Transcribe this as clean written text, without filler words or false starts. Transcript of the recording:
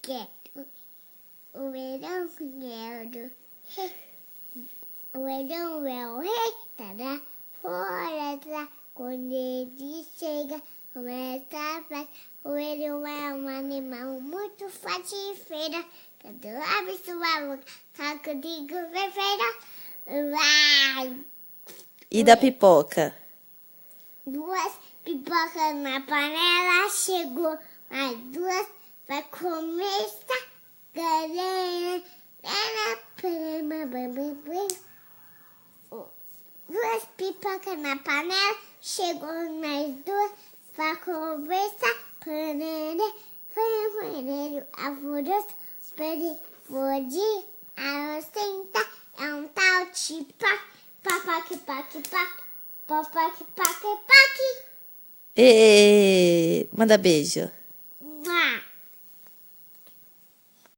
quero. O verão quero. O verão é o rei, tá lá fora, tá? Quando ele chega, começa a festa. O verão é um animal muito forte e feira. Quando abre sua boca, saco de governo. Vai! E da pipoca? 2 pipocas na panela, chegou mais 2, vai começar. Galera, 2 pipocas na panela, chegou mais 2, vai conversar. Panela, panela, alvoroço, pode sentar. É um tal de papaque, paque, paque, papaque, paque, paque. Manda beijo. Vá.